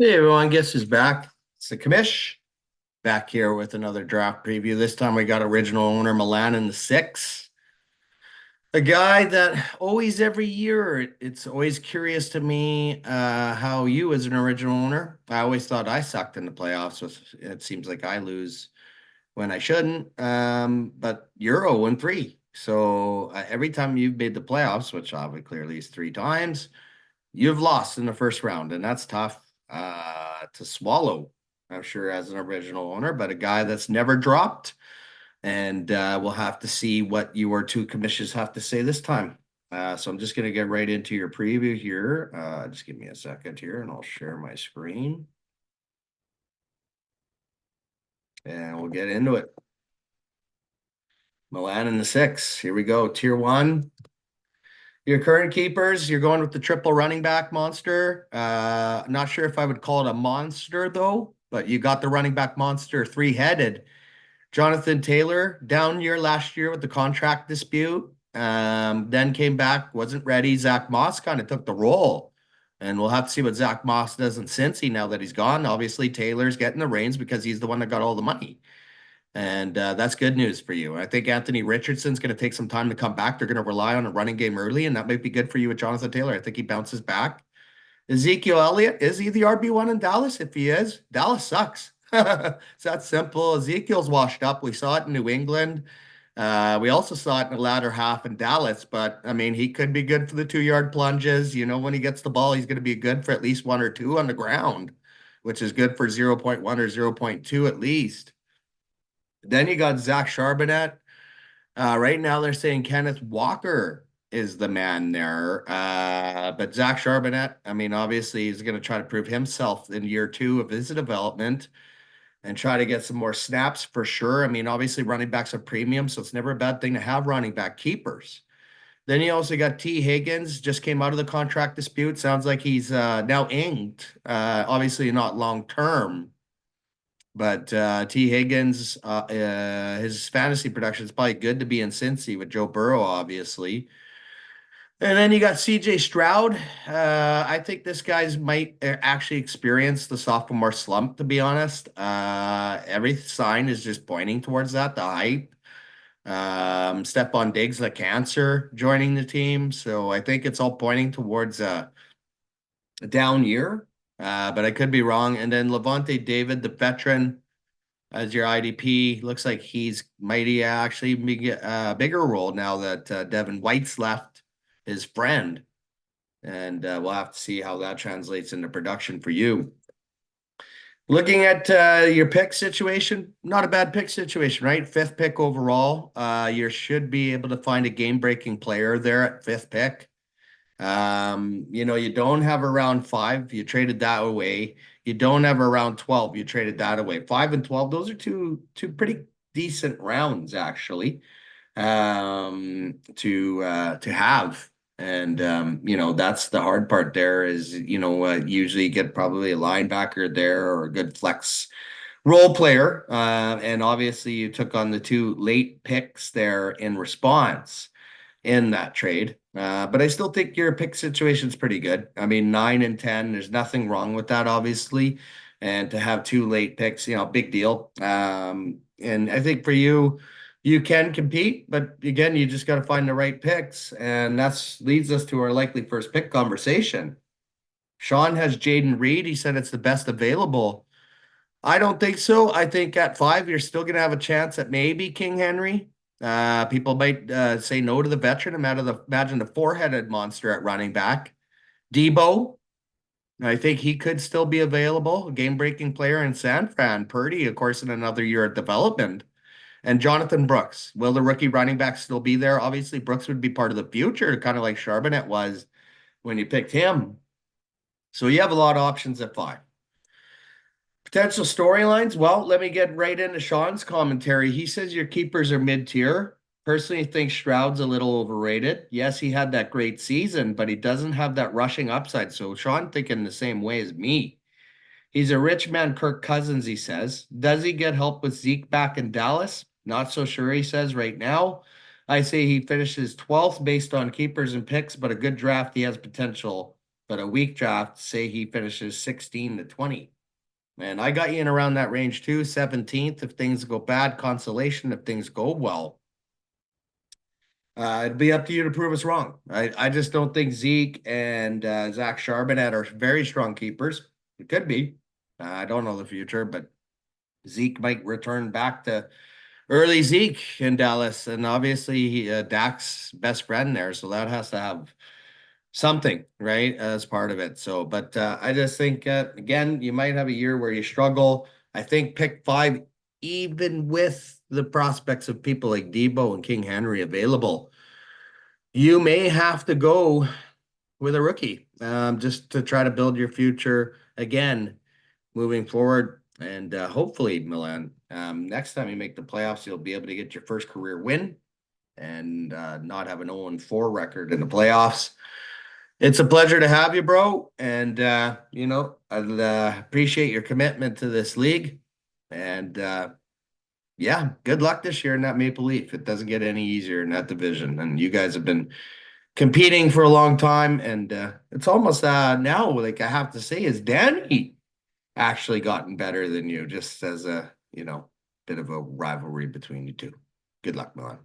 Hey everyone, guess who's back? It's the commish back here with another draft preview. This time we got original owner Milan in the six. A guy that always every year it's always curious to me how you as an original owner. I always thought I sucked in the playoffs. It seems like I lose when I shouldn't. But you're 0-3. So every time you've made the playoffs, which obviously clearly is three times, you've lost in the first round, and that's tough to swallow, I'm sure, as an original owner, but a guy that's never dropped. And we'll have to see what your two commissions have to say this time. So I'm just going to get right into your preview here. Just give me a second here and I'll share my screen and we'll get into it. Milan in the six. Here we go. Tier one. Your current keepers, you're going with the triple running back monster. Not sure if I would call it a monster though, but you got the running back monster three-headed. Jonathan Taylor, down year last year with the contract dispute. Then came back, wasn't ready. Zach Moss kind of took the role. And we'll have to see what Zach Moss does in Cincy now that he's gone. Obviously, Taylor's getting the reins because he's the one that got all the money. And that's good news for you. I think Anthony Richardson's going to take some time to come back. They're going to rely on a running game early, and that might be good for you with Jonathan Taylor. I think he bounces back. Ezekiel Elliott, is he the RB1 in Dallas? If he is, Dallas sucks. It's that simple. Ezekiel's washed up. We saw it in New England. We also saw it in the latter half in Dallas, but I mean, he could be good for the 2 yard plunges. You know, when he gets the ball, he's going to be good for at least one or two on the ground, which is good for 0.1 or 0.2 at least. Then you got Zach Charbonnet. Right now, they're saying Kenneth Walker is the man there. But Zach Charbonnet, I mean, obviously, he's going to try to prove himself in year two of his development and try to get some more snaps for sure. I mean, obviously, running backs are premium, so it's never a bad thing to have running back keepers. Then you also got T. Higgins, just came out of the contract dispute. Sounds like he's now inked. Obviously, not long term. But T. Higgins, his fantasy production is probably good to be in Cincy with Joe Burrow, obviously. And then you got C.J. Stroud. I think this guy's might actually experience the sophomore slump, to be honest. Every sign is just pointing towards that, the hype. Stephon Diggs, the cancer, joining the team. So I think it's all pointing towards a down year, but I could be wrong. And then Levante David, the veteran, as your IDP. Looks like he's mighty actually be a bigger role now that Devin White's left, his friend. And we'll have to see how that translates into production for you. Looking at your pick situation, not a bad pick situation, right? Fifth pick overall. You should be able to find a game-breaking player there at fifth pick. You don't have a round five, you traded that away. You don't have a round 12, you traded that away. 5 and 12, those are two pretty decent rounds actually. To have. And that's the hard part there is, usually you get probably a linebacker there or a good flex role player. And obviously you took on the two late picks there in response in that trade. But I still think your pick situation is pretty good. I mean, 9 and 10, there's nothing wrong with that, obviously. And to have two late picks, big deal. And I think for you, you can compete, but again, you just got to find the right picks. And that's leads us to our likely first pick conversation. Sean has Jaden Reed. He said it's the best available. I don't think so. I think at 5, you're still going to have a chance at maybe King Henry. People might say no to the veteran. Imagine the four-headed monster at running back. Debo, I think he could still be available. A game-breaking player in San Fran. Purdy, of course, in another year of development. And Jonathan Brooks. Will the rookie running back still be there? Obviously, Brooks would be part of the future, kind of like Charbonnet was when you picked him. So you have a lot of options at 5. Potential storylines. Well, let me get right into Sean's commentary. He says your keepers are mid-tier. Personally, think Stroud's a little overrated. Yes, he had that great season, but he doesn't have that rushing upside. So Sean thinking the same way as me. He's a rich man, Kirk Cousins, he says. Does he get help with Zeke back in Dallas? Not so sure, he says right now. I say he finishes 12th based on keepers and picks, but a good draft, he has potential but a weak draft, say he finishes 16 to 20. And I got you in around that range too, 17th. If things go bad, consolation. If things go well, it'd be up to you to prove us wrong. I just don't think Zeke and Zach Charbonnet are very strong keepers. It could be. I don't know the future, but Zeke might return back to early Zeke in Dallas, and obviously Dak's best friend there, so that has to have something, right, as part of it. So, but I just think again, you might have a year where you struggle. I think pick 5, even with the prospects of people like Debo and King Henry available, you may have to go with a rookie just to try to build your future again moving forward. And hopefully, Milan, next time you make the playoffs, you'll be able to get your first career win and not have an 0-4 record in the playoffs. It's a pleasure to have you, bro. And, I appreciate your commitment to this league. And yeah, good luck this year in that Maple Leaf. It doesn't get any easier in that division. And you guys have been competing for a long time. And it's almost now, like I have to say, is Danny actually gotten better than you, just as a, bit of a rivalry between you two. Good luck, Milan.